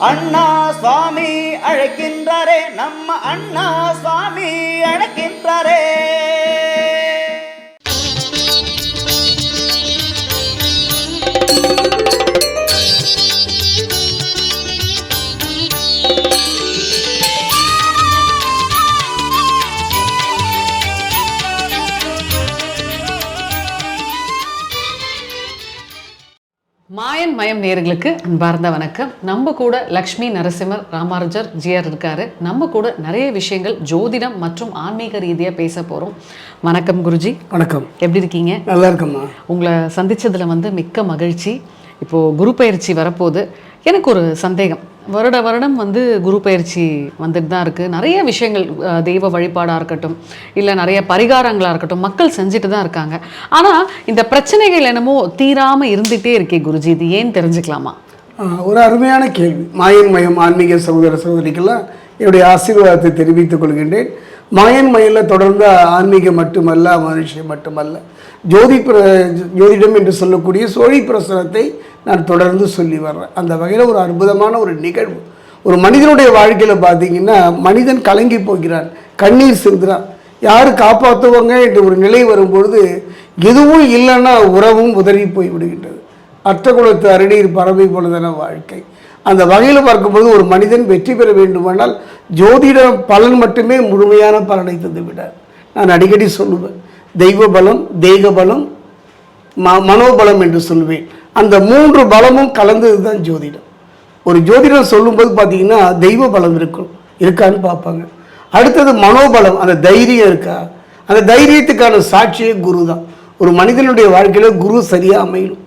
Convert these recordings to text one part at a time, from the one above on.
அண்ணா சுவாமி அழைக்கின்றாரே, நம்ம அண்ணா சுவாமி அழைக்கின்றாரே. மாயன் மயம் நேயர்களுக்கு அன்பார்ந்த வணக்கம். நம்ம கூட லக்ஷ்மி நரசிம்மர் ராமானுஜர் ஜிஆர் இருக்காரு. நம்ம கூட நிறைய விஷயங்கள் ஜோதிடம் மற்றும் ஆன்மீக ரீதியாக பேச போகிறோம். வணக்கம் குருஜி. வணக்கம். எப்படி இருக்கீங்க? நல்லா இருக்கம்மா. உங்களை சந்தித்ததில் மிக்க மகிழ்ச்சி. இப்போது குரு பயிற்சி வரப்போகுது. எனக்கு ஒரு சந்தேகம். வருடம் குரு பயிற்சி வந்துட்டு தான் இருக்குது. நிறைய விஷயங்கள் தெய்வ வழிபாடாக இருக்கட்டும், இல்லை நிறைய பரிகாரங்களாக இருக்கட்டும், மக்கள் செஞ்சுட்டு தான் இருக்காங்க. ஆனால் இந்த பிரச்சனைகள் என்னமோ தீராமல் இருந்துகிட்டே இருக்கே குருஜி, இது ஏன் தெரிஞ்சுக்கலாமா? ஒரு அருமையான கேள்வி. மாயன் மயம் ஆன்மீக சகோதர சகோதரிக்கெல்லாம் என்னுடைய ஆசீர்வாதத்தை தெரிவித்துக் கொள்கின்றேன். மாயன் மயிலில் தொடர்ந்து ஆன்மீகம் மட்டுமல்ல, மனுஷன் மட்டுமல்ல, ஜோதிடம் என்று சொல்லக்கூடிய சோழி பிரசனத்தை நான் தொடர்ந்து சொல்லி வர்றேன். அந்த வகையில் ஒரு அற்புதமான ஒரு நிகழ்வு. ஒரு மனிதனுடைய வாழ்க்கையில் பார்த்தீங்கன்னா, மனிதன் கலங்கி போகிறான், கண்ணீர் சிந்துறான். யார் காப்பாற்றுவாங்க என்று ஒரு நிலை வரும்பொழுது எதுவும் இல்லைன்னா உறவும் உதறி போய் விடுகின்றது. அற்ற குலத்து அருநீர் பறவை போலதான வாழ்க்கை. அந்த வகையில் பார்க்கும்போது ஒரு மனிதன் வெற்றி பெற வேண்டுமானால் ஜோதிட பலன் மட்டுமே முழுமையான பலனை தந்து விடார். நான் அடிக்கடி சொல்லுவேன், தெய்வ பலம், தேக பலம், மனோபலம் என்று சொல்லுவேன். அந்த மூன்று பலமும் கலந்தது தான் ஜோதிடம். ஒரு ஜோதிடம் சொல்லும்போது பார்த்தீங்கன்னா தெய்வ பலம் இருக்கான்னு பார்ப்பாங்க. அடுத்தது மனோபலம், அந்த தைரியம் இருக்கா, அந்த தைரியத்துக்கான சாட்சியே குரு தான். ஒரு மனிதனுடைய வாழ்க்கையில் குரு சரியாக அமையணும்.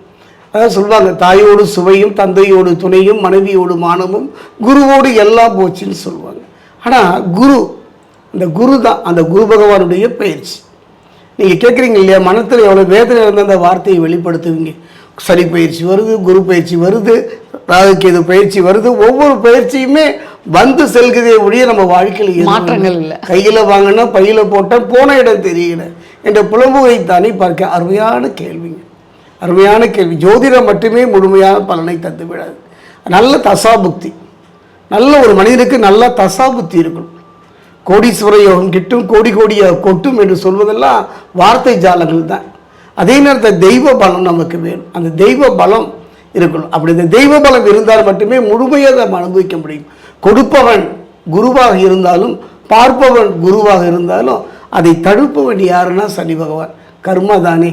அதான் சொல்லுவாங்க, தாயோடு சுவையும் தந்தையோடு துணையும் மனைவியோடு மானமும் குருவோடு எல்லாம் போச்சுன்னு சொல்லுவாங்க. ஆனால் அந்த குரு தான் அந்த குரு பகவானுடைய பயிற்சி. நீங்கள் கேட்குறீங்க இல்லையா, மனத்தில் எவ்வளோ வேதனை இருந்தால் அந்த வார்த்தையை வெளிப்படுத்துவீங்க. சனி பயிற்சி வருது, குரு பயிற்சி வருது, ராகுகேது பயிற்சி வருது. ஒவ்வொரு பயிற்சியுமே வந்து செல்கிறதே ஒழிய நம்ம வாழ்க்கையில் மாற்றங்கள் இல்லை. கையில் வாங்கினா பையில் போட்டால் போன இடம் தெரியல என்ற புலம்புவைத்தானே பார்க்க. அருமையான கேள்விங்க, அருமையான கேள்வி. ஜோதிடம் மட்டுமே முழுமையான பலனை தந்து விடாது. நல்ல தசாபுக்தி, நல்ல ஒரு மனிதனுக்கு நல்ல தசாபுக்தி இருக்கணும். கோடீஸ்வர யோகம் கிட்டும், கோடி கோடியாக கொட்டும் என்று சொல்வதெல்லாம் வார்த்தை ஜாலங்கள் தான். அதே நேரத்தில் தெய்வ பலம் நமக்கு வேணும். அந்த தெய்வ பலம் இருக்கணும். அப்படி இந்த தெய்வ பலம் இருந்தால் மட்டுமே முழுமையாக நம்ம அனுபவிக்க முடியும். கொடுப்பவன் குருவாக இருந்தாலும், பார்ப்பவன் குருவாக இருந்தாலும், அதை தடுப்பவன் யாருன்னா சனி பகவான். கர்மா தானே.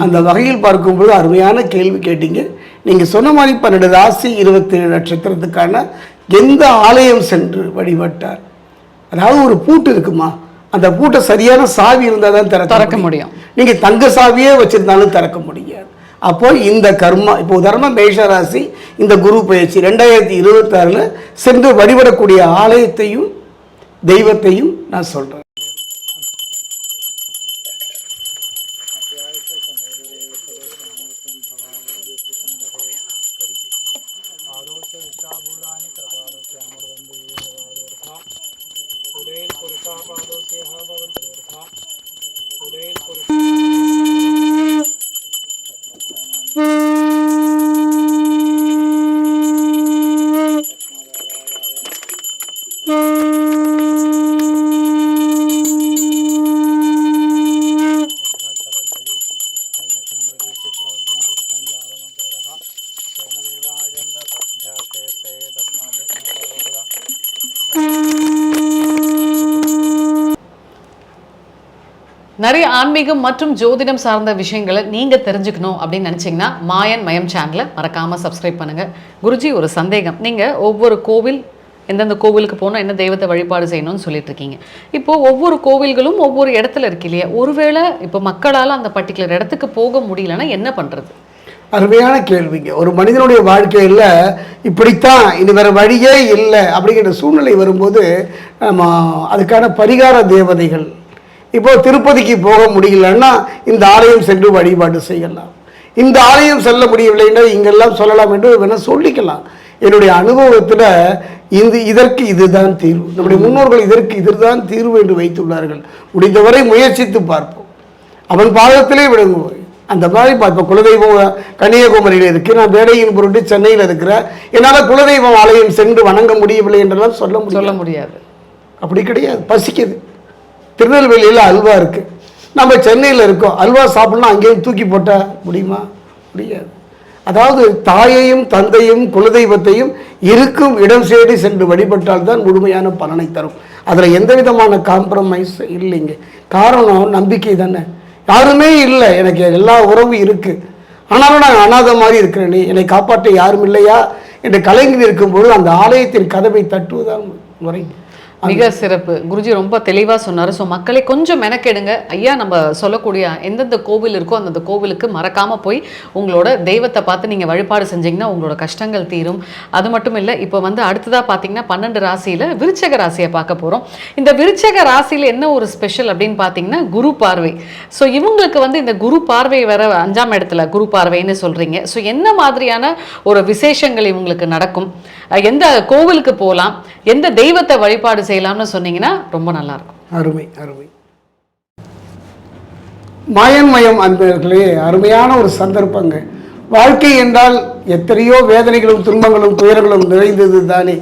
அந்த வகையில் பார்க்கும்போது அருமையான கேள்வி கேட்டீங்க. நீங்கள் சொன்ன மாதிரி 12 ராசி 27 நட்சத்திரத்துக்கான எந்த ஆலயம் சென்று வழிபட்டார். அதாவது ஒரு பூட்டு இருக்குமா, அந்த பூட்டை சரியான சாவி இருந்தால் தான் திறக்க முடியும். நீங்கள் தங்க சாவியே வச்சிருந்தாலும் திறக்க முடியாது. அப்போ இந்த கர்மா, இப்போ உதாரணமாக மேஷராசி இந்த குரு பயிற்சி 2026 சென்று வழிபடக்கூடிய ஆலயத்தையும் தெய்வத்தையும் நான் சொல்கிறேன். நிறைய ஆன்மீகம் மற்றும் ஜோதிடம் சார்ந்த விஷயங்களை நீங்கள் தெரிஞ்சுக்கணும் அப்படின்னு நினச்சிங்கன்னா மாயன் மயம் சேனலை மறக்காமல் சப்ஸ்கிரைப் பண்ணுங்கள். குருஜி, ஒரு சந்தேகம். நீங்கள் ஒவ்வொரு கோவில், எந்தெந்த கோவிலுக்கு போனால் என்ன தெய்வத்தை வழிபாடு செய்யணும்னு சொல்லிட்டு இருக்கீங்க. இப்போது ஒவ்வொரு கோவில்களும் ஒவ்வொரு இடத்துல இருக்கு இல்லையா? ஒருவேளை இப்போ மக்களால் அந்த பர்டிகுலர் இடத்துக்கு போக முடியலன்னா என்ன பண்ணுறது? அருமையான கேள்விங்க. ஒரு மனிதனுடைய வாழ்க்கையில் இப்படித்தான், இது வேறு வழியே இல்லை அப்படிங்கிற சூழ்நிலை வரும்போது நம்ம அதுக்கான பரிகார தேவதைகள், இப்போ திருப்பதிக்கு போக முடியலன்னா இந்த ஆலயம் சென்று வழிபாடு செய்யலாம். இந்த ஆலயம் செல்ல முடியவில்லைன்னா இங்கெல்லாம் சொல்லலாம் என்று வேணால் சொல்லிக்கலாம். என்னுடைய அனுபவத்தில் இதற்கு இதுதான் தீர்வு, நம்முடைய முன்னோர்கள் இதற்கு இதுதான் தீர்வு என்று வைத்துள்ளார்கள். முடிந்தவரை முயற்சித்து பார்ப்போம். அவன் பாதத்திலே விளங்குவோம். அந்த மாதிரி இப்போ குலதெய்வம் கன்னியாகுமரியில் இருக்குது, நான் வேலையின் பொருட்டு சென்னையில் இருக்கிறேன், என்னால் குலதெய்வம் ஆலயம் சென்று வணங்க முடியவில்லை என்றெல்லாம் சொல்ல முடியாது. அப்படி கிடையாது. பசிக்குது, திருநெல்வேலியில் அல்வா இருக்குது, நம்ம சென்னையில் இருக்கோம், அல்வா சாப்பிட்னா அங்கேயும் தூக்கி போட்டால் முடியுமா? முடியாது. அதாவது தாயையும் தந்தையும் குலதெய்வத்தையும் இருக்கும் இடம் சேடி சென்று வழிபட்டால் தான் முழுமையான பலனை தரும். அதில் எந்த விதமான காம்ப்ரமைஸ் இல்லைங்க. காரணம் நம்பிக்கை தானே. யாருமே இல்லை, எனக்கு எல்லா உறவும் இருக்குது, ஆனாலும் நான் அனாதை மாதிரி இருக்கிறேனே, என்னை காப்பாற்ற யாரும் இல்லையா என்று கலங்கி இருக்கும்போது அந்த ஆலயத்தின் கதவை தட்டுவதான் முறை. மிக சிறப்பு. குருஜி ரொம்ப தெளிவாக சொன்னார். ஸோ மக்களை கொஞ்சம் மெனக்கெடுங்க. ஐயா நம்ம சொல்லக்கூடிய எந்தெந்த கோவில் இருக்கோ அந்தந்த கோவிலுக்கு மறக்காமல் போய் உங்களோட தெய்வத்தை பார்த்து நீங்கள் வழிபாடு செஞ்சிங்கன்னா உங்களோட கஷ்டங்கள் தீரும். அது மட்டும் இல்லை, இப்போ அடுத்ததாக பார்த்தீங்கன்னா 12 ராசியில் விருச்சக ராசியை பார்க்க போகிறோம். இந்த விருச்சக ராசியில் என்ன ஒரு ஸ்பெஷல் அப்படின்னு பார்த்தீங்கன்னா குரு பார்வை. ஸோ இவங்களுக்கு இந்த குரு பார்வை வேற 5ஆம் இடத்துல குரு பார்வைன்னு சொல்கிறீங்க. ஸோ என்ன மாதிரியான ஒரு விசேஷங்கள் இவங்களுக்கு நடக்கும், எந்த கோவிலுக்கு போகலாம், எந்த தெய்வத்தை வழிபாடு செய்யலாம்னு சொன்னீங்கன்னா ரொம்ப நல்லா இருக்கும். அருமை அருமை. மாயன்மயம் அன்பர்களே, அருமையான ஒரு சந்தர்ப்பங்க. வாழ்க்கை என்றால் எத்தனையோ வேதனைகளும் துன்பங்களும் துயரங்களும் நிறைந்தது தானே.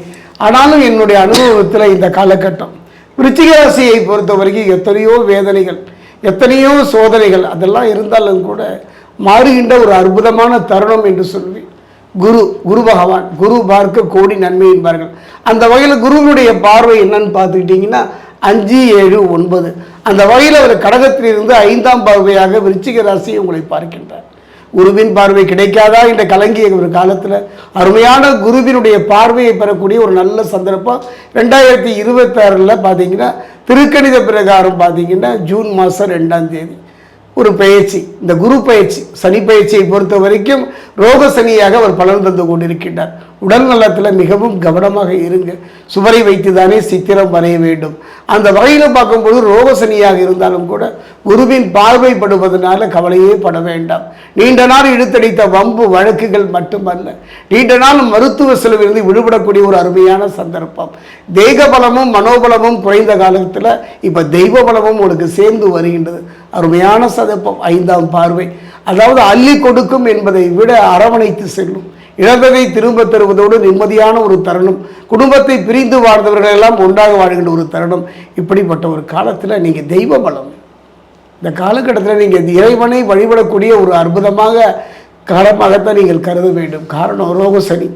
ஆனாலும் என்னுடைய அனுபவத்தில் இந்த காலகட்டம் விருச்சிக ராசியை பொறுத்த வரைக்கும் எத்தனையோ வேதனைகள், எத்தனையோ சோதனைகள் அதெல்லாம் இருந்தாலும் கூட மாறுகின்ற ஒரு அற்புதமான தருணம் என்று சொல்வேன். குரு பகவான், குரு பார்க்க கோடி நன்மை என்பார்கள். அந்த வகையில் குருவினுடைய பார்வை என்னன்னு பார்த்துக்கிட்டிங்கன்னா 5, 7, 9 அந்த வகையில் அவர் கடகத்திலிருந்து 5ஆம் பார்வையாக விருச்சிக ராசியை உங்களை பார்க்கின்றார். குருவின் பார்வை கிடைக்காதா என்ற கலங்கிய ஒரு காலத்தில் அருமையான குருவினுடைய பார்வையை பெறக்கூடிய ஒரு நல்ல சந்தர்ப்பம் 2026 பார்த்தீங்கன்னா திருக்கணித பிரகாரம் பார்த்தீங்கன்னா ஜூன் மாதம் 2ஆம் தேதி ஒரு பயிற்சி. இந்த குரு பயிற்சி, சனி பயிற்சியை பொறுத்த வரைக்கும் ரோக சனியாக அவர் பலன் தந்து கொண்டிருக்கின்றார். உடல் நலத்தில் மிகவும் கவனமாக இருங்க. சுவரை வைத்து தானே சித்திரம் வரைய வேண்டும். அந்த வகையில் பார்க்கும்போது ரோக சனியாக இருந்தாலும் கூட குருவின் பார்வைப்படுவதனால கவலையே பட வேண்டாம். நீண்ட நாள் இழுத்தடித்த வம்பு வழக்குகள் மட்டுமல்ல, நீண்ட நாள் மருத்துவ செலவிலிருந்து விடுபடக்கூடிய ஒரு அருமையான சந்தர்ப்பம். தேக பலமும் மனோபலமும் குறைந்த காலத்தில் இப்போ தெய்வ பலமும் உங்களுக்கு சேர்ந்து வருகின்றது. அருமையான சந்தர்ப்பம். 5ஆம் பார்வை அதாவது அள்ளி கொடுக்கும் என்பதை விட அரவணைத்து செல்லும். இழந்ததை திரும்ப தருவதோடு நிம்மதியான ஒரு தருணம். குடும்பத்தை பிரிந்து வாழ்ந்தவர்கள் எல்லாம் ஒன்றாக வாழ்கின்ற ஒரு தருணம். இப்படிப்பட்ட ஒரு காலத்தில் நீங்கள் தெய்வ பலம், இந்த காலகட்டத்தில் நீங்கள் இறைவனை வழிபடக்கூடிய ஒரு அற்புதமாக காலமாகத்தான் நீங்கள் கருத வேண்டும். காரணம் ரோக சனி.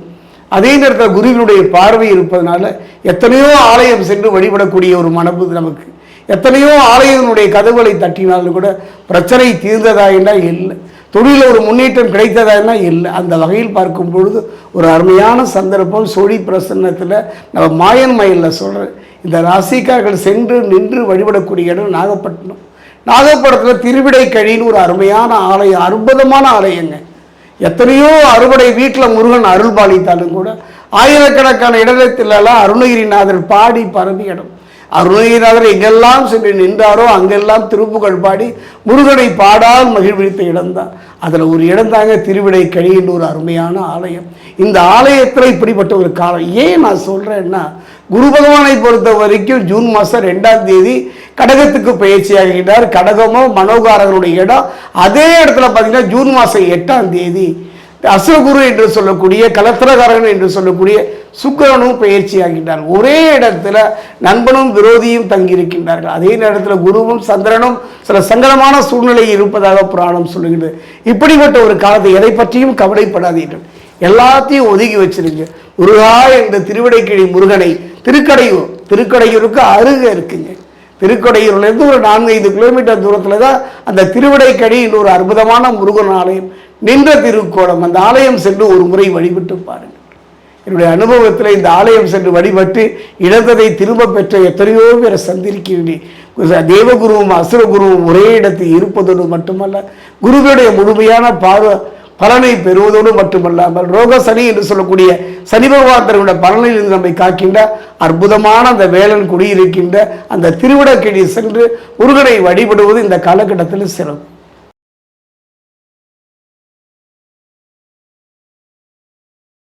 அதே நேரத்தில் குருவினுடைய பார்வை இருப்பதனால எத்தனையோ ஆலயம் சென்று வழிபடக்கூடிய ஒரு மனப்பு நமக்கு. எத்தனையோ ஆலயத்தினுடைய கதவுகளை தட்டினாலும் கூட பிரச்சனை தீர்ந்ததா என்றால் இல்லை, தொழிலில் ஒரு முன்னேற்றம் கிடைத்ததா என்றால் இல்லை. அந்த வகையில் பார்க்கும் பொழுது ஒரு அருமையான சந்தர்ப்பம். சோழி பிரசன்னத்தில் நம்ம மாயன்மயிலில் சொல்கிறேன், இந்த ராசிக்காரர்கள் சென்று நின்று வழிபடக்கூடிய இடம் நாகப்பட்டினம். நாகப்பட்டினத்தில் திருவிடைக்கழின்னு ஒரு அருமையான ஆலயம், அற்புதமான ஆலயங்க. எத்தனையோ அறுவடை வீட்டில் முருகன் அருள் பாலித்தாலும் கூட ஆயிரக்கணக்கான இடத்திலெல்லாம் அருணகிரிநாதர் பாடி பரவி இடம். அருணகிரிநாதர் எங்கெல்லாம் சென்று நின்றாரோ அங்கெல்லாம் திருப்புகழ் பாடி முருகனை பாடால் மகிழ்வித்த இடம்தான். அதில் ஒரு இடம் தாங்க திருவிடைக்கழி என்ற ஒரு அருமையான ஆலயம். இந்த ஆலயத்தில் இப்படிப்பட்ட ஒரு காலம் ஏன் நான் சொல்கிறேன்னா, குரு பகவானை பொறுத்த வரைக்கும் ஜூன் மாதம் 2ஆம் தேதி கடகத்துக்கு பயிற்சியாகிறார். கடகமோ மனோகாரர்களுடைய இடம். அதே இடத்துல பார்த்தீங்கன்னா ஜூன் மாதம் 8ஆம் தேதி அசுரகுரு என்று சொல்லக்கூடிய கலத்திரகாரன் என்று சொல்லக்கூடிய சுக்கிரனும் பயிற்சியாகின்றார். ஒரே இடத்துல நண்பனும் விரோதியும் தங்கியிருக்கின்றார்கள். அதே நேரத்தில் குருவும் சந்திரனும் சில சங்கடமான சூழ்நிலை இருப்பதாக புராணம் சொல்லுகிறது. இப்படிப்பட்ட ஒரு காலத்தை எதை பற்றியும் கவலைப்படாதீர்கள், எல்லாத்தையும் ஒதுக்கி வச்சிருங்க. முருகா என்ற திருவிடைக்கழி முருகனை திருக்கடையூருக்கு அருகே இருக்குங்க. திருக்கடையூர்லேருந்து ஒரு 4-5 கிலோமீட்டர் தூரத்தில் தான் அந்த திருவிடைக்கழி என்ற ஒரு அற்புதமான முருகன் ஆலயம் நின்ற திருக்கோலம். அந்த ஆலயம் சென்று ஒரு முறை வழிபட்டு பாருங்கள். என்னுடைய அனுபவத்தில் இந்த ஆலயம் சென்று வழிபட்டு இழந்ததை திரும்ப பெற்ற எத்தனையோ பேரை சந்திருக்கிறேன். தேவகுருவும் அசுரகுருவும் ஒரே இடத்தில் இருப்பதோடு மட்டுமல்ல, குருவுடைய முழுமையான பலனை பெறுவதோடு மட்டுமல்லாமல் ரோக சனி என்று சொல்லக்கூடிய சனி பகவான் தன்னுடைய பலனில் நம்மை காக்கின்ற அற்புதமான அந்த வேலன் குடியிருக்கின்ற அந்த திருவிடைக்கழி சென்று முருகனை வழிபடுவது இந்த காலகட்டத்தில் சிறப்பு.